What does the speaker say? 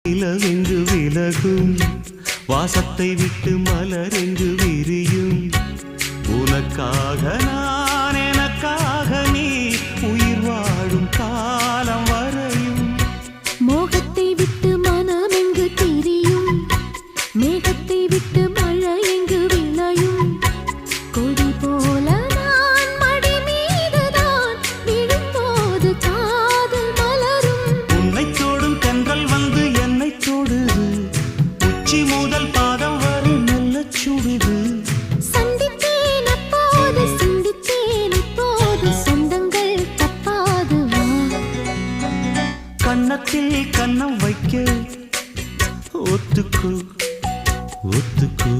நிலவென்று விலகும் வாசத்தை விட்டு மலரென்று விரியும் உனக்காக நான் எனக்காக நீ உயிர் வாழும் காலம் வரையும் மோகத்தை விட்டு மனம் எங்கு திரியும் மேகத்தை விட்டு மழை எங்கு விளையும் கொடி போல நான் மடி மீதுதான் விழும்போது காதல் மலரும் உன்னை தோடும் தென்றல் வந்து என்னை தோடுது உச்சி முதல் பாதம் வரை நல்ல சுடுது சந்தித்தேன் அப்போது சிந்தித்தேன் இப்போது சொந்தங்கள் தப்பாது கன்னத்தில் கன்னம் வைக்க ஒத்துக்கோ ஒத்துக்கோ